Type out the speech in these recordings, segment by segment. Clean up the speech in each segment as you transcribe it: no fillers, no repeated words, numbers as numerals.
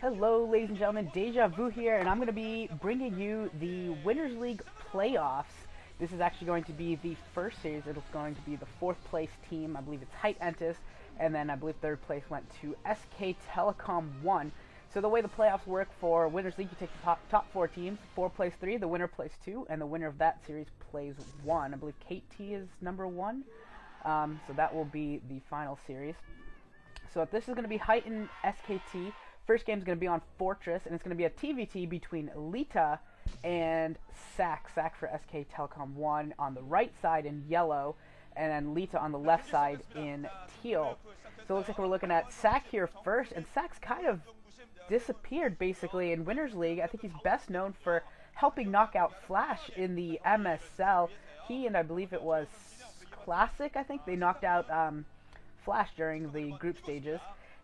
Hello, ladies and gentlemen, Deja Vu here, and I'm going to be bringing you the Winners League playoffs. This is actually going to be the first series. It's going to be the fourth place team. I believe it's Height Entis, and then I believe third place went to SK Telecom 1. So the way the playoffs work for Winners League, you take the top four teams. 4 plays 3, the winner plays 2, and the winner of that series plays 1. I believe KT is number 1, so that will be the final series. So this is going to be Height and SKT. First game is going to be on Fortress, and it's going to be a TVT between Lita and Sack. Sack for SK Telecom 1 on the right side in yellow, and then Lita on the left side in teal. So it looks like we're looking at Sack here first, and Sack's kind of disappeared basically in Winners League. I think he's best known for helping knock out Flash in the MSL. He and I believe it was Classic, I think, they knocked out Flash during the group stages.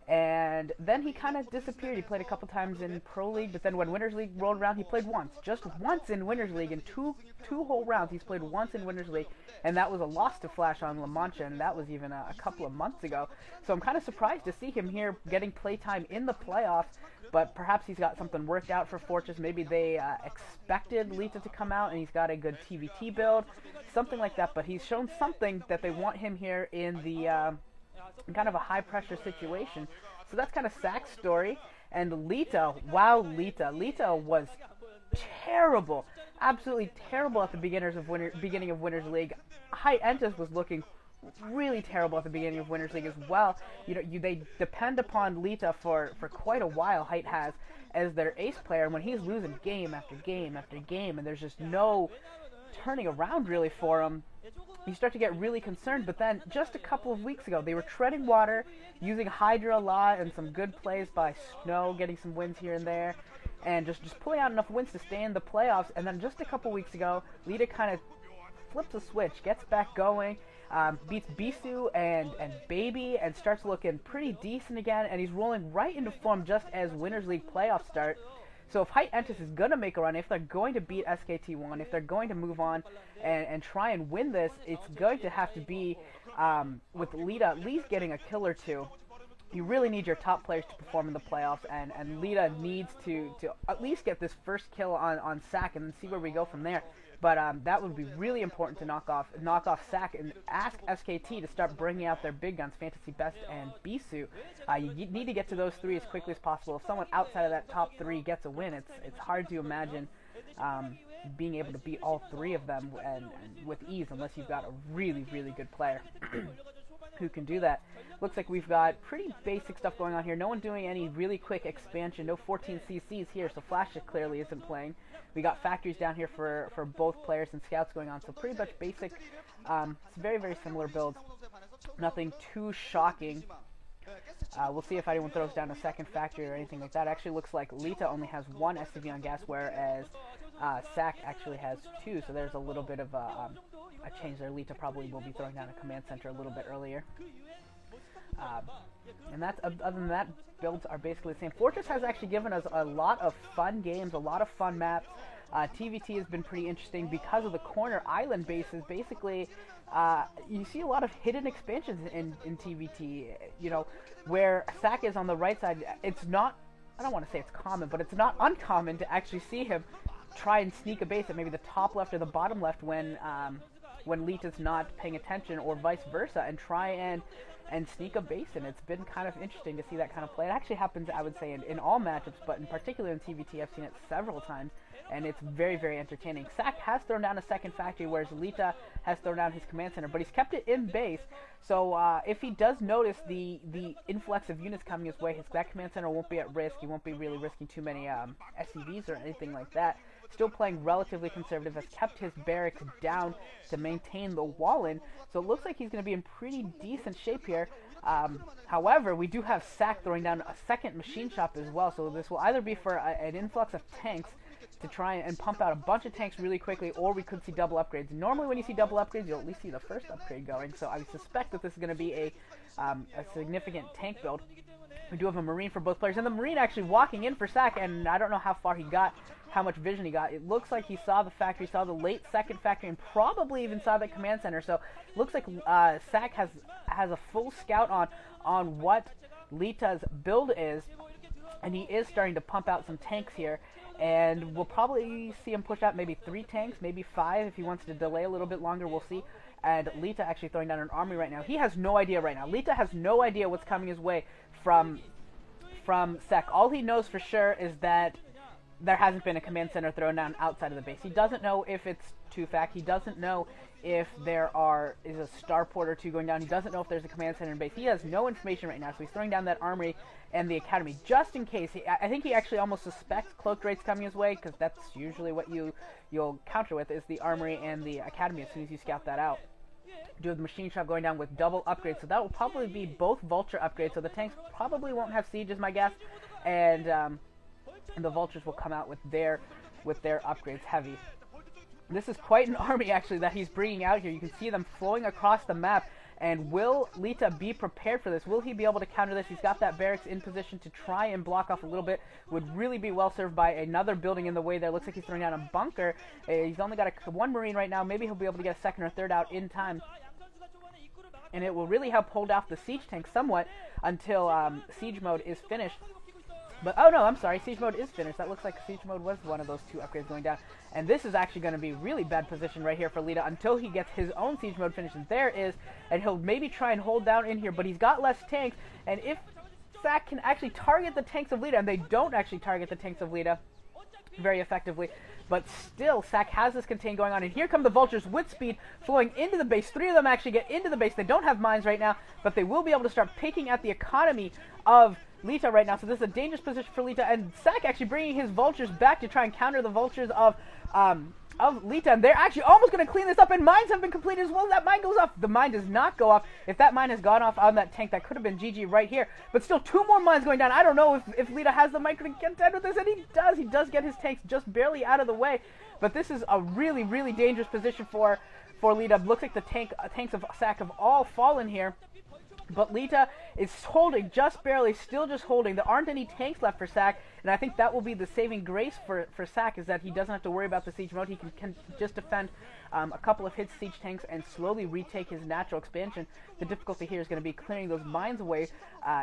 And then he kind of disappeared. He played a couple times in Pro League, but then when Winners League rolled around, he played once. Just once in Winners League. In two whole rounds, he's played once in Winners League, and that was a loss to Flash on La Mancha, and that was even a couple of months ago. So I'm kind of surprised to see him here getting playtime in the playoffs, but perhaps he's got something worked out for Fortress. Maybe they expected Lita to come out, and he's got a good TVT build, something like that, but he's shown something that they want him here in the kind of a high-pressure situation. So that's kind of Sack's story. And Lita, wow, Lita was terrible, absolutely terrible at the beginning of Winners League. Height Entis was looking really terrible at the beginning of Winners League as well. They depend upon Lita for quite a while. Height has as their ace player, and when he's losing game after game after game, and there's just no turning around really for him, you start to get really concerned. But then just a couple of weeks ago, they were treading water, using Hydra a lot, and some good plays by Snow, getting some wins here and there, and just pulling out enough wins to stay in the playoffs. And then just a couple weeks ago, Lita kind of flips a switch, gets back going, beats Bisu and Baby, and starts looking pretty decent again, and he's rolling right into form just as Winners League playoffs start. So if Height Entis is going to make a run, if they're going to beat SKT1, if they're going to move on and try and win this, it's going to have to be with Lita at least getting a kill or two. You really need your top players to perform in the playoffs, and Lita needs to at least get this first kill on Sack and then see where we go from there. But that would be really important to knock off Sack and ask SKT to start bringing out their big guns, Fantasy Best and Bisu. You need to get to those three as quickly as possible. If someone outside of that top three gets a win, it's hard to imagine being able to beat all three of them and with ease unless you've got a really, really good player who can do that. Looks like we've got pretty basic stuff going on here. No one doing any really quick expansion. No 14 CCs here, so Flash clearly isn't playing. We got factories down here for both players and scouts going on, so pretty much basic. It's very, very similar builds. Nothing too shocking. We'll see if anyone throws down a second factory or anything like that. Actually looks like Lita only has 1 SCV on gas, whereas Sack actually has 2, so there's a little bit of a change there. Lita probably will be throwing down a command center a little bit earlier. And that's, other than that, builds are basically the same. Fortress has actually given us a lot of fun games, a lot of fun maps. TVT has been pretty interesting because of the corner island bases. Basically, you see a lot of hidden expansions in TVT, where Sack is on the right side. It's not, I don't want to say it's common, but it's not uncommon to actually see him try and sneak a base at maybe the top left or the bottom left when Lita's not paying attention, or vice versa, and try and sneak a base in. It's been kind of interesting to see that kind of play. It actually happens, I would say, in all matchups, but in particular in TVT, I've seen it several times, and it's very, very entertaining. Sack has thrown down a second factory, whereas Lita has thrown down his command center, but he's kept it in base, so if he does notice the influx of units coming his way, that command center won't be at risk. He won't be really risking too many SCVs or anything like that. Still playing relatively conservative, has kept his barracks down to maintain the wall in, so it looks like he's going to be in pretty decent shape here. However, we do have Sack throwing down a second machine shop as well, so this will either be for an influx of tanks to try and pump out a bunch of tanks really quickly, or we could see double upgrades. Normally when you see double upgrades, you'll at least see the first upgrade going, so I suspect that this is going to be a significant tank build. We do have a Marine for both players, and the Marine actually walking in for Sack, and I don't know how far he got, how much vision he got. It looks like he saw the factory, saw the late second factory, and probably even saw the command center. So it looks like Sack has a full scout on what Lita's build is, and he is starting to pump out some tanks here, and we'll probably see him push out maybe 3 tanks, maybe 5 if he wants to delay a little bit longer, we'll see. And Lita actually throwing down an army right now. He has no idea right now. Lita has no idea what's coming his way from Sek. All he knows for sure is that there hasn't been a command center thrown down outside of the base. He doesn't know if it's Tufak. He doesn't know if there is a starport or 2 going down. He doesn't know if there's a command center in base. He has no information right now, so he's throwing down that armory and the academy just in case. I think he actually almost suspects cloaked raids coming his way, because that's usually what you'll counter with, is the armory and the academy as soon as you scout that out. Do have the machine shop going down with double upgrades, so that will probably be both vulture upgrades, so the tanks probably won't have siege is my guess, and the vultures will come out with their upgrades heavy. This is quite an army actually that he's bringing out here. You can see them flowing across the map. And will Lita be prepared for this? Will he be able to counter this? He's got that barracks in position to try and block off a little bit. Would really be well served by another building in the way there. Looks like he's throwing down a bunker. He's only got one marine right now. Maybe he'll be able to get a second or third out in time. And it will really help hold off the siege tank somewhat until siege mode is finished. But, oh no, I'm sorry, siege mode is finished. That looks like siege mode was one of those 2 upgrades going down. And this is actually going to be really bad position right here for Lita until he gets his own siege mode finished. And there is, and he'll maybe try and hold down in here, but he's got less tanks. And if Sak can actually target the tanks of Lita, and they don't actually target the tanks of Lita very effectively, but still Sak has this contain going on, and here come the vultures with speed flowing into the base. 3 of them actually get into the base. They don't have mines right now, but they will be able to start picking at the economy of Lita right now, so this is a dangerous position for Lita, and Sak actually bringing his vultures back to try and counter the vultures of Lita, and they're actually almost going to clean this up, and mines have been completed as well. That mine goes off. The mine does not go off. If that mine has gone off on that tank, that could have been GG right here, but still 2 more mines going down. I don't know if Lita has the micro to contend with this, and he does. He does get his tanks just barely out of the way, but this is a really, really dangerous position for Lita. Looks like the tanks of Sak have all fallen here. But Lita is holding just barely, still just holding. There aren't any tanks left for Sak, and I think that will be the saving grace for Sak, is that he doesn't have to worry about the siege mode. He can just defend a couple of his siege tanks and slowly retake his natural expansion. The difficulty here is going to be clearing those mines away.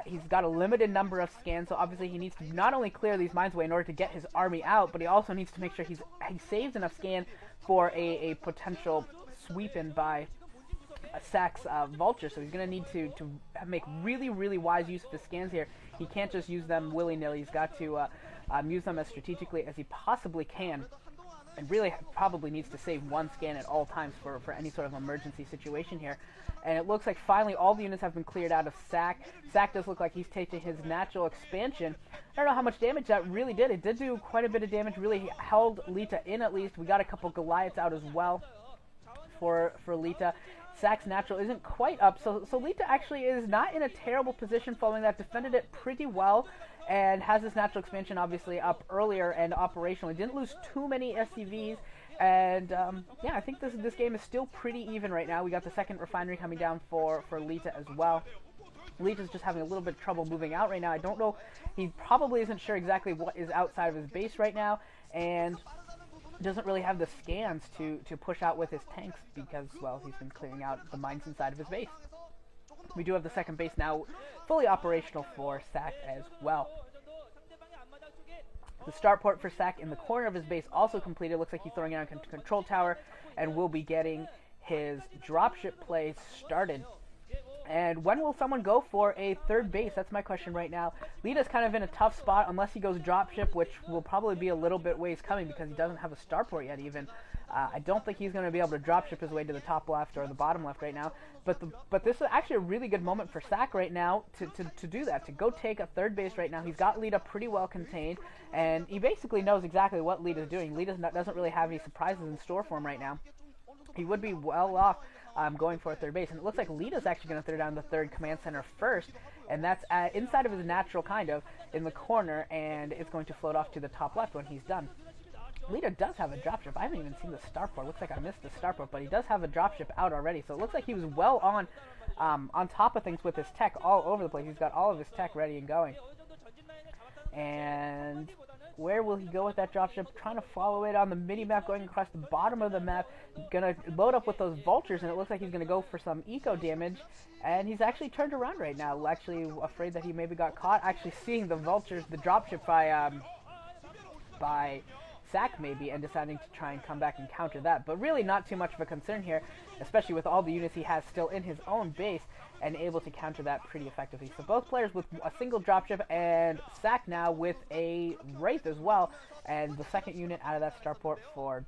He's got a limited number of scans, so obviously he needs to not only clear these mines away in order to get his army out, but he also needs to make sure he saves enough scan for a potential sweep in by Sak's vulture, so he's going to need to make really, really wise use of his scans here. He can't just use them willy-nilly. He's got to use them as strategically as he possibly can, and really probably needs to save 1 scan at all times for any sort of emergency situation here. And it looks like finally all the units have been cleared out of Sak. Sak does look like he's taking his natural expansion. I don't know how much damage that really did. It did do quite a bit of damage, really held Lita in at least. We got a couple Goliaths out as well for Lita. Sak's natural isn't quite up, so Lita actually is not in a terrible position following that. Defended it pretty well, and has this natural expansion obviously up earlier and operational. He didn't lose too many SCVs, and yeah, I think this game is still pretty even right now. We got the second refinery coming down for Lita as well. Lita's just having a little bit of trouble moving out right now. I don't know, he probably isn't sure exactly what is outside of his base right now, and doesn't really have the scans to push out with his tanks because, well, he's been clearing out the mines inside of his base. We do have the second base now fully operational for Sak as well. The start port for Sak in the corner of his base also completed. Looks like he's throwing out a control tower and will be getting his dropship play started. And when will someone go for a 3rd base? That's my question right now. Lita's kind of in a tough spot unless he goes dropship, which will probably be a little bit ways coming because he doesn't have a starport yet even. I don't think he's going to be able to dropship his way to the top left or the bottom left right now. But this is actually a really good moment for Sak right now to do that, to go take a 3rd base right now. He's got Lita pretty well contained, and he basically knows exactly what Lita's doing. Lita doesn't really have any surprises in store for him right now. He would be well off going for a 3rd base, and it looks like Lita's actually going to throw down the 3rd command center first, and that's inside of his natural, kind of, in the corner, and it's going to float off to the top left when he's done. Lita does have a dropship. I haven't even seen the starport. Looks like I missed the starport, but he does have a dropship out already, so it looks like he was well on top of things with his tech all over the place. He's got all of his tech ready and going. And And where will he go with that dropship? Trying to follow it on the mini-map, going across the bottom of the map. Gonna load up with those vultures, and it looks like he's gonna go for some eco damage. And he's actually turned around right now. Actually afraid that he maybe got caught. Actually seeing the vultures, the dropship by Sack maybe, and deciding to try and come back and counter that. But really not too much of a concern here, especially with all the units he has still in his own base, and able to counter that pretty effectively. So both players with a single dropship, and Sack now with a Wraith as well, and the second unit out of that starport for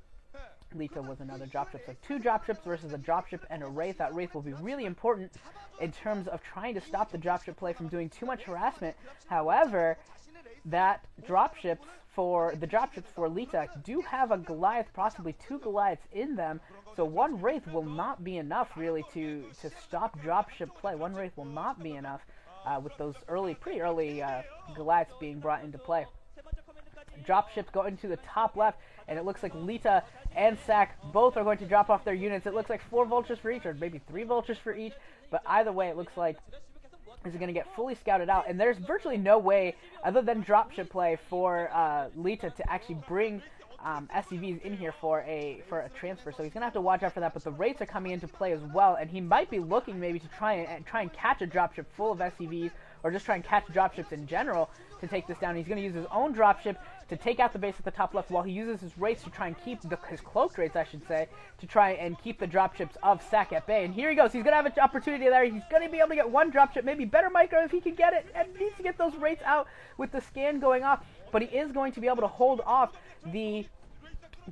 Lita was another dropship. So 2 dropships versus a dropship and a Wraith. That Wraith will be really important in terms of trying to stop the dropship play from doing too much harassment. However, that dropships for Lita do have a Goliath, possibly 2 Goliaths in them, so 1 Wraith will not be enough really to stop dropship play. 1 Wraith will not be enough with those pretty early Goliaths being brought into play. Dropships go into the top left, and it looks like Lita and Sack both are going to drop off their units. It looks like 4 vultures for each, or maybe 3 vultures for each, but either way it looks like is going to get fully scouted out, and there's virtually no way other than dropship play for Lita to actually bring SCVs in here for a transfer. So he's going to have to watch out for that, but the Wraiths are coming into play as well, and he might be looking maybe to try and catch a dropship full of SCVs, or just try and catch dropships in general to take this down. He's going to use his own dropship to take out the base at the top left, while he uses his Wraiths to try and keep his cloaked Wraiths, I should say, to try and keep the dropships of Sack at bay. And here he goes. He's going to have an opportunity there. He's going to be able to get 1 dropship, maybe better micro if he can get it, and needs to get those Wraiths out with the scan going off. But he is going to be able to hold off the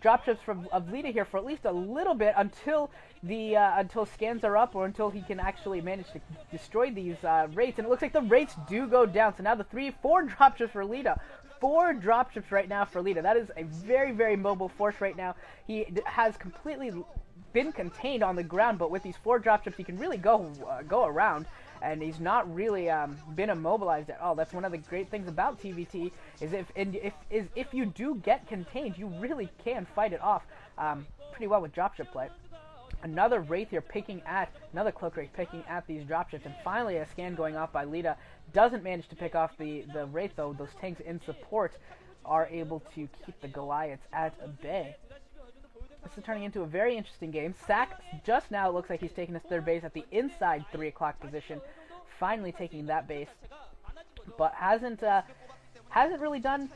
dropships of Lita here for at least a little bit until until scans are up, or until he can actually manage to destroy these Wraiths. And it looks like the Wraiths do go down. So now the 4 dropships for Lita. 4 dropships right now for Lita. That is a very, very mobile force right now. He has completely been contained on the ground, but with these 4 dropships, he can really go around, and he's not really been immobilized at all. That's one of the great things about TVT, is if you do get contained, you really can fight it off pretty well with dropship play. Another Wraith here another Cloak Wraith picking at these dropships, and finally a scan going off by Lita. Doesn't manage to pick off the Wraith, though. Those tanks in support are able to keep the Goliaths at bay. This is turning into a very interesting game. Sack just now looks like he's taking his 3rd base at the inside 3 o'clock position, finally taking that base, but hasn't really done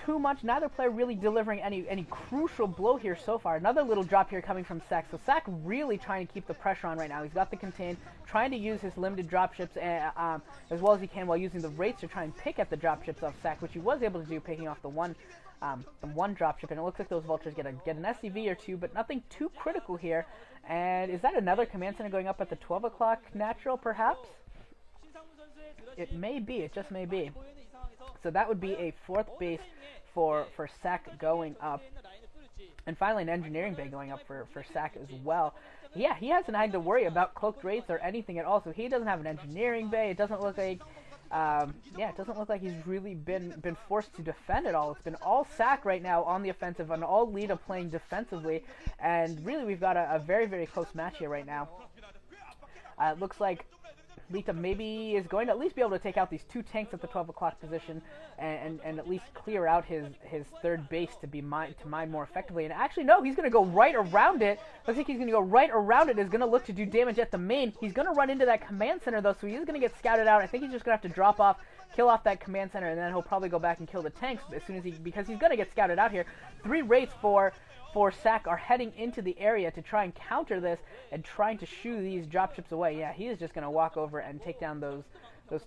too much. Neither player really delivering any crucial blow here so far. Another little drop here coming from Sack. So Sack really trying to keep the pressure on right now. He's got the contain, trying to use his limited dropships as well as he can, while using the Wraiths to try and pick at the dropships of Sack, which he was able to do, picking off the one dropship. And it looks like those vultures get an SCV or 2, but nothing too critical here. And is that another command center going up at the 12 o'clock natural, perhaps? It may be. It just may be. So that would be a 4th base for Sack going up. And finally an engineering bay going up for Sack as well. Yeah, he hasn't had to worry about cloaked Wraiths or anything at all. So he doesn't have an engineering bay. It doesn't look like it doesn't look like he's really been forced to defend at all. It's been all Sack right now on the offensive, and all Lita playing defensively. And really we've got a very, very close match here right now. It looks like Lita maybe is going to at least be able to take out these 2 tanks at the 12 o'clock position, and at least clear out his 3rd base to mine more effectively. And actually, no, he's going to go right around it. Looks like he's going to go right around it. Is going to look to do damage at the main. He's going to run into that command center, though, so he is going to get scouted out. I think he's just going to have to drop off, kill off that command center, and then he'll probably go back and kill the tanks as soon as because he's going to get scouted out here. 3 Wraiths for Sack are heading into the area to try and counter this and trying to shoo these dropships away. Yeah, he is just going to walk over and take down those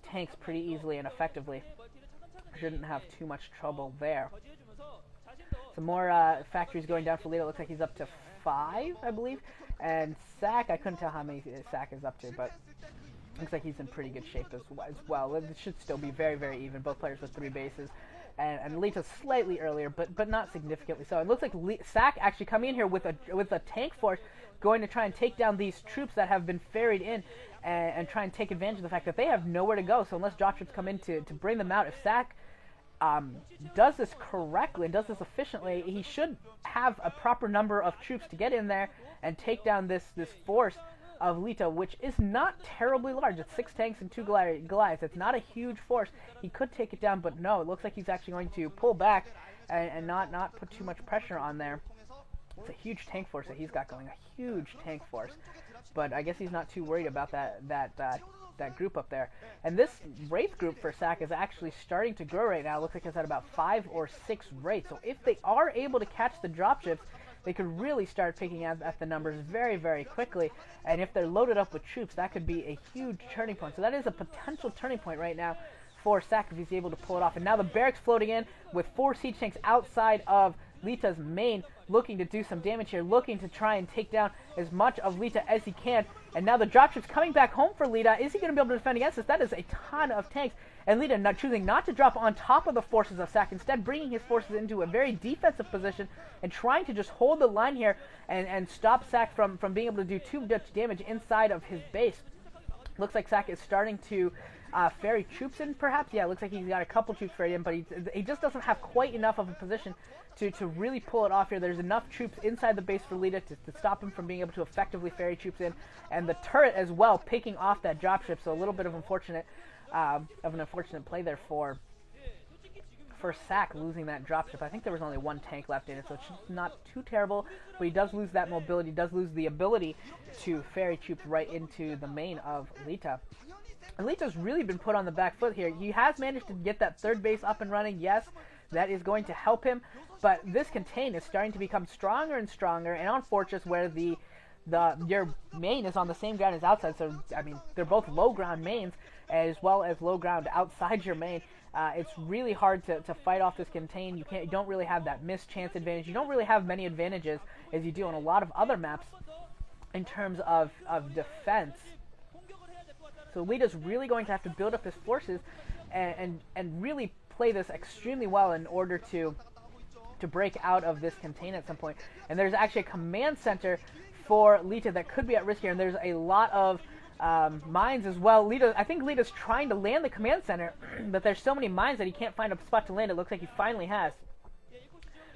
tanks pretty easily and effectively. Shouldn't have too much trouble there. Some more factories going down for Lita. Looks like he's up to 5, I believe. And Sack, I couldn't tell how many Sack is up to, but looks like he's in pretty good shape as well. It should still be very, very even. Both players with 3 bases. And Lita's slightly earlier, but not significantly so. It looks like Sack actually coming in here with a tank force, going to try and take down these troops that have been ferried in, and try and take advantage of the fact that they have nowhere to go. So unless dropships come in to bring them out, if Sack does this correctly and does this efficiently, he should have a proper number of troops to get in there and take down this force of Lita, which is not terribly large. It's 6 tanks and 2 Goliaths. It's not a huge force. He could take it down, but no, it looks like he's actually going to pull back and not put too much pressure on there. It's a huge tank force that he's got going, a huge tank force. But I guess he's not too worried about that group up there. And this Wraith group for SAC is actually starting to grow right now. It looks like it's at about 5 or 6 Wraiths. So if they are able to catch the dropships, they could really start picking at the numbers very, very quickly. And if they're loaded up with troops, that could be a huge turning point. So that is a potential turning point right now for SAC if he's able to pull it off. And now the barracks floating in with 4 siege tanks outside of Lita's main, looking to do some damage here, looking to try and take down as much of Lita as he can. And now the dropship's coming back home for Lita. Is he going to be able to defend against this? That is a ton of tanks. And Lita choosing not to drop on top of the forces of SAC, instead bringing his forces into a very defensive position and trying to just hold the line here and stop SAC from being able to do too much damage inside of his base. Looks like SAC is starting to ferry troops in, perhaps. Yeah, looks like he's got a couple troops ferried in, but he just doesn't have quite enough of a position to really pull it off here. There's enough troops inside the base for Lita to stop him from being able to effectively ferry troops in, and the turret as well picking off that dropship. So a little bit of an unfortunate play there for SAC, losing that dropship. I think there was only 1 tank left in it, so it's not too terrible, but he does lose that mobility, does lose the ability to ferry troops right into the main of Lita. And Lita's really been put on the back foot here. He has managed to get that 3rd base up and running. Yes, that is going to help him, but this contain is starting to become stronger and stronger, and on Fortress, where your main is on the same ground as outside, so I mean they're both low ground mains as well as low ground outside your main. It's really hard to fight off this contain. You don't really have that missed chance advantage. You don't really have many advantages as you do on a lot of other maps in terms of defense. So Lita's really going to have to build up his forces and really play this extremely well in order to break out of this contain at some point. And there's actually a command center for Lita that could be at risk here, and there's a lot of mines as well. I think Lita's trying to land the command center, but there's so many mines that he can't find a spot to land. It looks like he finally has.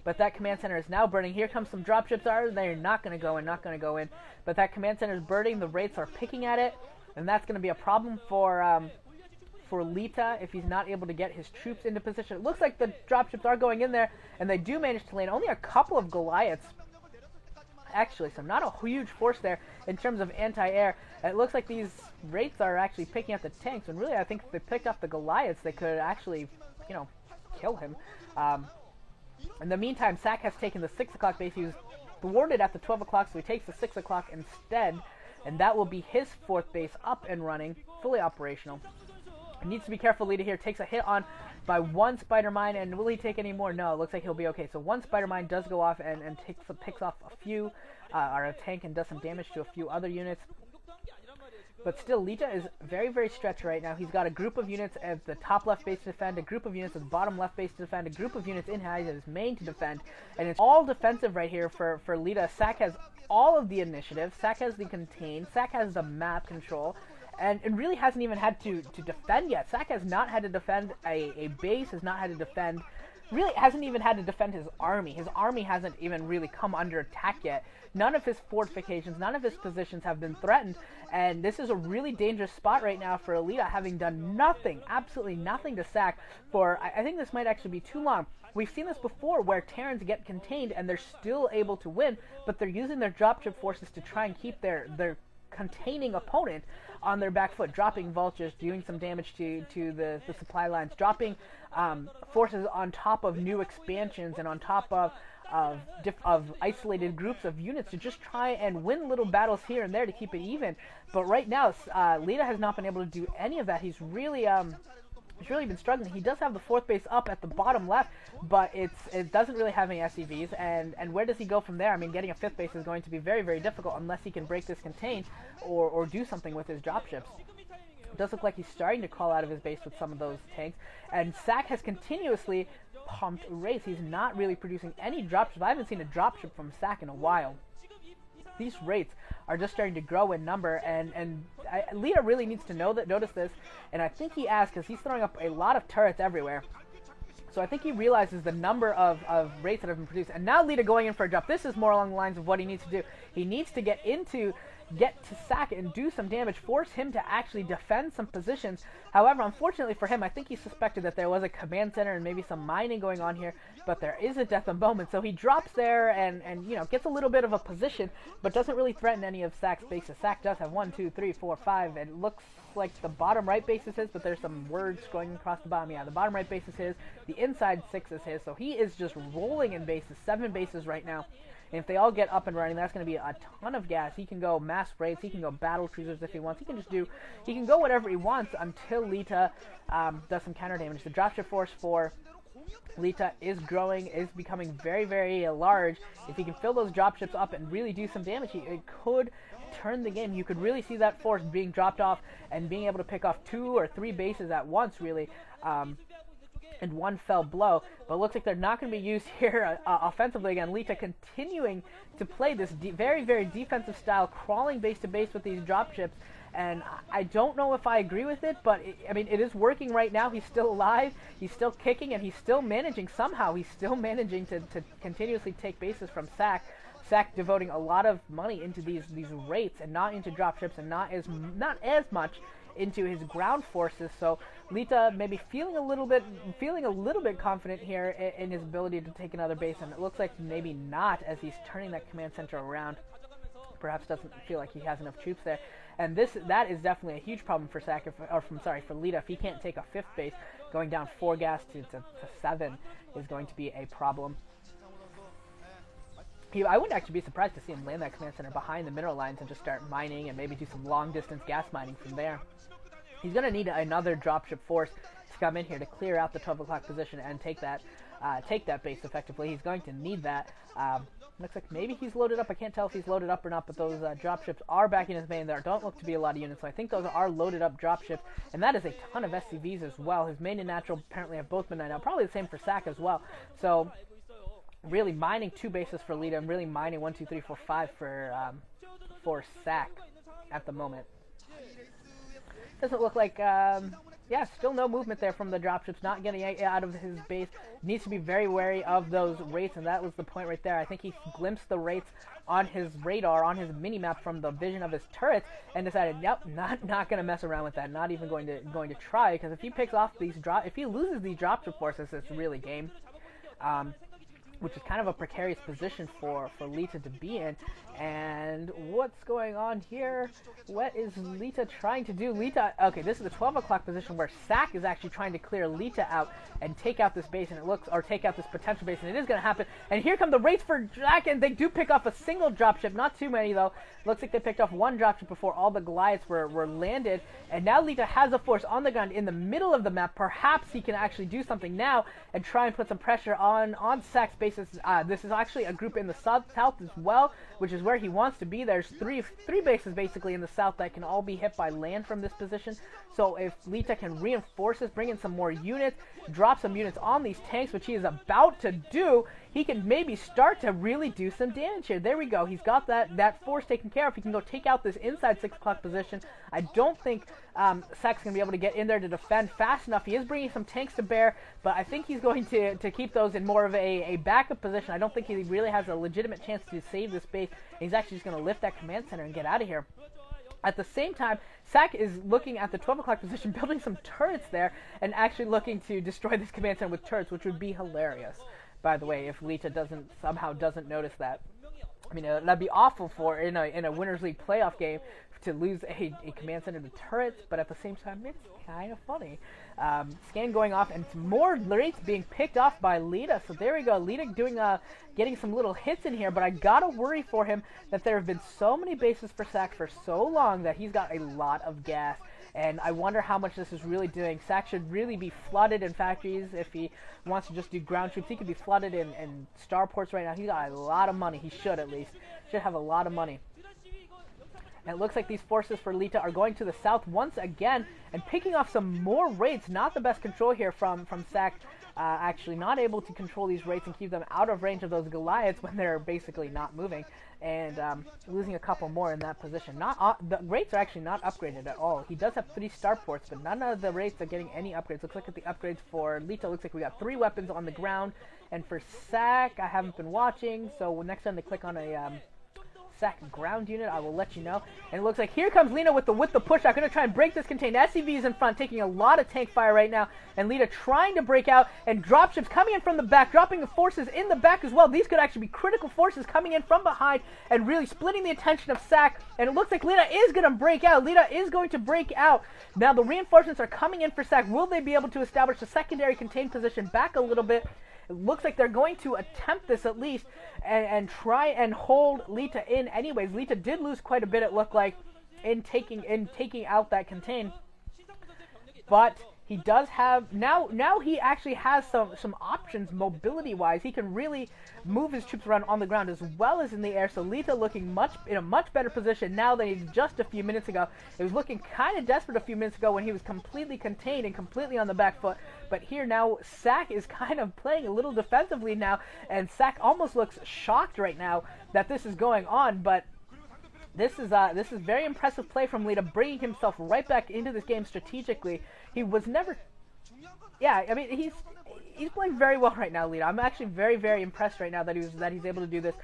But that command center is now burning. Here comes some dropships. They're not going to go in, But that command center is burning. The Wraiths are picking at it, and that's going to be a problem for Lita if he's not able to get his troops into position. It looks like the dropships are going in there, and they do manage to land only a couple of Goliaths, actually, so not a huge force there in terms of anti-air. It looks like these Wraiths are actually picking up the tanks, and really I think if they picked up the Goliaths, they could actually, kill him. In the meantime, SAC has taken the 6 o'clock base. He was thwarted at the 12 o'clock, so he takes the 6 o'clock instead, and that will be his 4th base up and running, fully operational. He needs to be careful. Lita here takes a hit on by 1 spider mine, and will he take any more? No, it looks like he'll be okay. So 1 spider mine does go off and picks off a few, or a tank, and does some damage to a few other units. But still, Lita is very, very stretched right now. He's got a group of units at the top left base to defend, a group of units at the bottom left base to defend, a group of units in his main to defend, and it's all defensive right here for Lita. SAC has all of the initiative. SAC has the contain. SAC has the map control. And it really hasn't even had to defend yet. SAC has not had to defend a base, has not had to defend, really hasn't even had to defend his army. His army hasn't even really come under attack yet. None of his fortifications, none of his positions have been threatened, and this is a really dangerous spot right now for Lita, having done nothing, absolutely nothing to SAC for, I think this might actually be too long. We've seen this before where Terrans get contained and they're still able to win, but they're using their dropship forces to try and keep their containing opponent on their back foot, dropping vultures, doing some damage to the supply lines, dropping forces on top of new expansions and on top of isolated groups of units to just try and win little battles here and there to keep it even. But right now, Lita has not been able to do any of that. He's really been struggling. He does have the 4th base up at the bottom left, but it doesn't really have any SCVs, and where does he go from there? I mean, getting a 5th base is going to be very, very difficult unless he can break this contain or do something with his dropships. It does look like he's starting to crawl out of his base with some of those tanks, and SAC has continuously pumped Wraiths. He's not really producing any dropships. I haven't seen a dropship from SAC in a while. These Wraiths are just starting to grow in number, and Lita really needs to notice this, and I think he has, because he's throwing up a lot of turrets everywhere. So I think he realizes the number of Wraiths that have been produced, and now Lita going in for a drop. This is more along the lines of what he needs to do. He needs to get into get to Sack and do some damage, force him to actually defend some positions. However, unfortunately for him, I think he suspected that there was a command center and maybe some mining going on here, but there is a Death Embalmment, so he drops there and you know, gets a little bit of a position, but doesn't really threaten any of Sack's bases. Sack does have 1, 2, 3, 4, 5, and it looks like the bottom right base is his, but there's some words going across the bottom. Yeah, the bottom right base is his, the inside 6 is his, so he is just rolling in bases, 7 bases right now. And if they all get up and running, that's going to be a ton of gas. He can go mass raids, he can go battle cruisers if he wants, he can go whatever he wants until Lita does some counter damage. The dropship force for Lita is growing, is becoming very, very large. If he can fill those dropships up and really do some damage, it could turn the game. You could really see that force being dropped off and being able to pick off 2 or 3 bases at once, really. In one fell blow, but it looks like they're not going to be used here offensively again. Lita continuing to play this very, very defensive style, crawling base to base with these dropships, and I don't know if I agree with it, but I mean, it is working right now. He's still alive, he's still kicking, and he's still managing, somehow he's still managing to continuously take bases from Sack. Sack devoting a lot of money into these rates and not into dropships and not as much into his ground forces. So Lita maybe feeling a little bit confident here in his ability to take another base, and it looks like maybe not, as he's turning that command center around. Perhaps doesn't feel like he has enough troops there, and that is definitely a huge problem for Sack, for Lita. If he can't take a 5th base, going down 4 gas to 7 is going to be a problem. I wouldn't actually be surprised to see him land that command center behind the mineral lines and just start mining and maybe do some long-distance gas mining from there. He's going to need another dropship force to come in here to clear out the 12 o'clock position and take that base effectively. He's going to need that. Looks like maybe he's loaded up. I can't tell if he's loaded up or not, but those dropships are back in his main. There don't look to be a lot of units, so I think those are loaded up dropships, and that is a ton of SCVs as well. His main and natural apparently have both been mined out. Probably the same for Sack as well. So really mining 2 bases for Lita and really mining 1, 2, 3, 4, 5 for Sack at the moment. Doesn't look like, yeah, still no movement there from the dropships, not getting out of his base. Needs to be very wary of those rates, and that was the point right there. I think he glimpsed the rates on his radar, on his mini-map from the vision of his turrets, and decided, yep, not going to mess around with that, not even going to try, because if he picks off if he loses these dropship forces, it's really game. Which is kind of a precarious position for Lita to be in. And what's going on here? What is Lita trying to do? Okay, this is the 12 o'clock position where Sack is actually trying to clear Lita out and take out this base, and take out this potential base, and it is going to happen. And here come the rates for Sack, and they do pick off a single dropship, not too many though. Looks like they picked off 1 dropship before all the Goliaths were landed, and now Lita has a force on the ground in the middle of the map. Perhaps he can actually do something now and try and put some pressure on Sack's bases. This is actually a group in the south as well, which is where he wants to be. There's three bases basically in the south that can all be hit by land from this position. So if Lita can reinforce this, bring in some more units, drop some units on these tanks, which he is about to do, he can maybe start to really do some damage here. There we go. He's got that force taken care of. He can go take out this inside 6 o'clock position. I don't think Sack's going to be able to get in there to defend fast enough. He is bringing some tanks to bear, but I think he's going to keep those in more of a backup position. I don't think he really has a legitimate chance to save this base. He's actually just going to lift that command center and get out of here. At the same time, Sack is looking at the 12 o'clock position, building some turrets there, and actually looking to destroy this command center with turrets, which would be hilarious, by the way, if Lita somehow doesn't notice that. I mean, that'd be awful for in a Winners League playoff game to lose a command center to turrets, but at the same time, it's kind of funny. Scan going off, and some more rates being picked off by Lita. So there we go. Lita getting some little hits in here, but I gotta worry for him that there have been so many bases for Sack for so long that he's got a lot of gas. And I wonder how much this is really doing. Sack should really be flooded in factories if he wants to just do ground troops. He could be flooded in starports right now. He's got a lot of money. He should, at least. Should have a lot of money. And it looks like these forces for Lita are going to the south once again and picking off some more rates. Not the best control here from Sack. Actually not able to control these rates and keep them out of range of those Goliaths when they're basically not moving. And losing a couple more in that position. The rates are actually not upgraded at all. He does have 3 starports, but none of the rates are getting any upgrades. Looks like the upgrades for Lita, looks like we got 3 weapons on the ground. And for Sack, I haven't been watching, so next time they click on a SAC ground unit, I will let you know. And it looks like here comes Lita with the push out, going to try and break this contain. SCV is in front, taking a lot of tank fire right now, and Lita trying to break out, and dropships coming in from the back, dropping the forces in the back as well. These could actually be critical forces coming in from behind and really splitting the attention of SAC, and it looks like Lita is going to break out. Lita is going to break out. Now the reinforcements are coming in for SAC. Will they be able to establish a secondary contained position back a little bit? It looks like they're going to attempt this at least and try and hold Lita in anyways. Lita did lose quite a bit, it looked like, in taking out that contain. But he does have now he actually has some options mobility wise. He can really move his troops around on the ground as well as in the air. So Lita looking in a much better position now than he did just a few minutes ago. It was looking kind of desperate a few minutes ago when he was completely contained and completely on the back foot. But here now SAC is kind of playing a little defensively now, and SAC almost looks shocked right now that this is going on. But this is very impressive play from Lita, bringing himself right back into this game strategically. He was never, I mean he's playing very well right now, Lita. I'm actually very, very impressed right now that he's able to do this.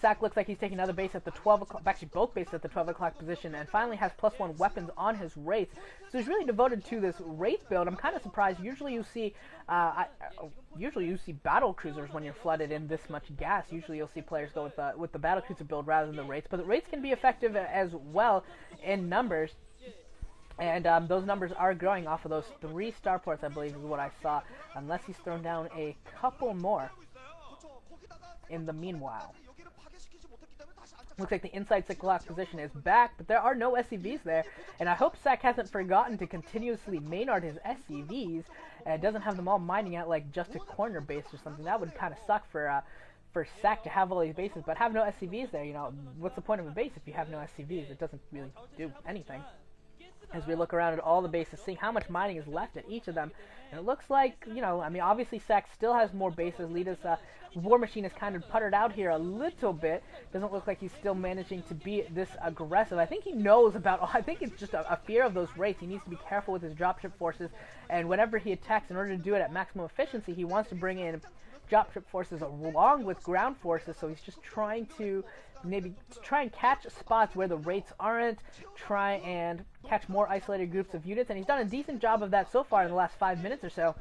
SAC looks like he's taking another base at the 12 o'clock, actually both bases at the 12 o'clock position, and finally has +1 weapons on his Wraiths. So he's really devoted to this Wraith build. I'm kind of surprised. Usually you see battle cruisers when you're flooded in this much gas. Usually you'll see players go with the battle cruiser build rather than the Wraiths. But the Wraiths can be effective as well in numbers. And those numbers are growing off of those 3 starports, I believe, is what I saw. Unless he's thrown down a couple more in the meanwhile. Looks like the inside 6 o'clock position is back, but there are no SCVs there. And I hope SAC hasn't forgotten to continuously Maynard his SCVs and doesn't have them all mining at like just a corner base or something. That would kind of suck for SAC to have all these bases, but have no SCVs there. You know, what's the point of a base if you have no SCVs? It doesn't really do anything. As we look around at all the bases, seeing how much mining is left at each of them. And it looks like, you know, I mean, obviously SAC still has more bases. Lita's War Machine is kind of puttered out here a little bit. Doesn't look like he's still managing to be this aggressive. I think he knows about, I think it's just a fear of those Wraiths. He needs to be careful with his dropship forces. And whenever he attacks, in order to do it at maximum efficiency, he wants to bring in dropship forces along with ground forces. So he's just trying to try and catch spots where the Wraiths aren't, try and catch more isolated groups of units, and he's done a decent job of that so far in the last 5 minutes or so.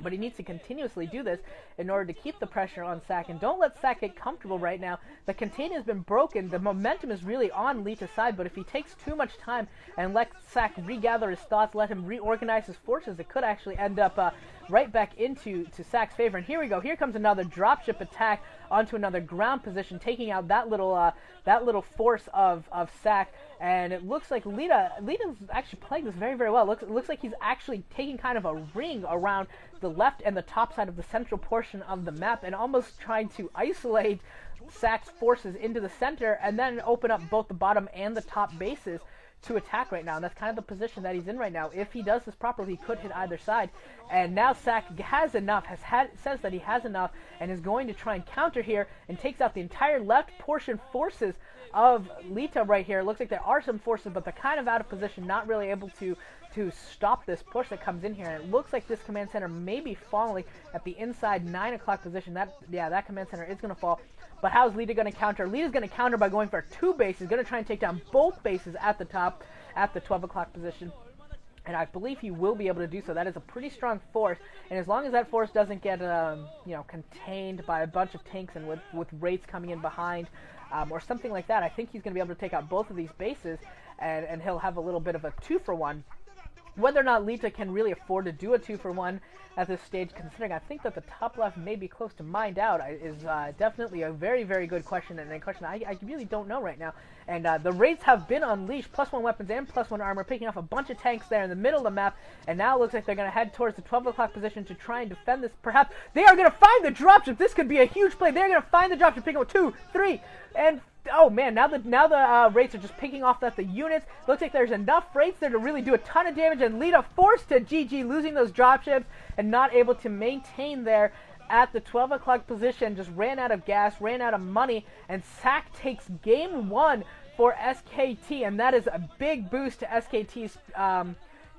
But he needs to continuously do this in order to keep the pressure on SAC. And don't let SAC get comfortable right now. The contain has been broken. The momentum is really on Lita's side. But if he takes too much time and let SAC regather his thoughts, let him reorganize his forces, it could actually end up right back into SAC's favor. And here we go. Here comes another dropship attack onto another ground position, taking out that little force of SAC. And it looks like Lita's actually playing this very, very well. It looks like he's actually taking kind of a ring around the left and the top side of the central portion of the map and almost trying to isolate SAC's forces into the center and then open up both the bottom and the top bases to attack right now. And that's kind of the position that he's in right now. If he does this properly, he could hit either side. And now SAC has enough, says that he has enough, and is going to try and counter here and takes out the entire left portion forces of Lita right here. It looks like there are some forces, but they're kind of out of position, not really able to stop this push that comes in here. And it looks like this command center may be falling at the inside 9 o'clock position. That command center is going to fall. But how is Lita going to counter? Lita's going to counter by going for 2 bases. Going to try and take down both bases at the top, at the 12 o'clock position. And I believe he will be able to do so. That is a pretty strong force. And as long as that force doesn't get, contained by a bunch of tanks and with Wraiths coming in behind, or something like that, I think he's going to be able to take out both of these bases, and he'll have a little bit of a 2-for-1. Whether or not Lita can really afford to do a 2-for-1 at this stage, considering I think that the top left may be close to mined out, is definitely a very, very good question, and a question I really don't know right now. And the Wraiths have been unleashed, +1 weapons and +1 armor, picking off a bunch of tanks there in the middle of the map, and now it looks like they're going to head towards the 12 o'clock position to try and defend this. Perhaps they are going to find the dropship. This could be a huge play. They're going to find the dropship, picking up 2, 3, and oh man, now the Wraiths are just picking off the units. Looks like there's enough Wraiths there to really do a ton of damage, and Lita forced to GG, losing those dropships and not able to maintain there at the 12 o'clock position. Just ran out of gas, ran out of money, and SAC takes game 1 for SKT, and that is a big boost to SKT's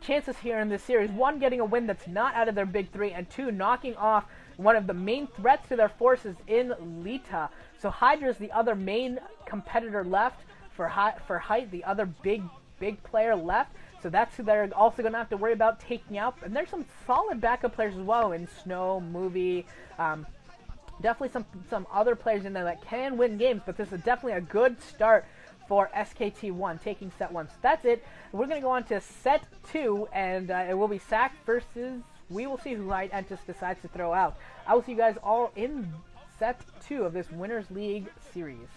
chances here in this series. One, getting a win that's not out of their big three, and two, knocking off one of the main threats to their forces in Lita. So Hydra's the other main competitor left for height, the other big player left. So that's who they're also going to have to worry about taking out. And there's some solid backup players as well in Snow, Movie, definitely some other players in there that can win games, but this is definitely a good start for SKT1, taking set 1. So that's it. We're going to go on to set 2, and it will be SAC versus, we will see who Height Entus decides to throw out. I will see you guys all in set 2 of this Winners League series.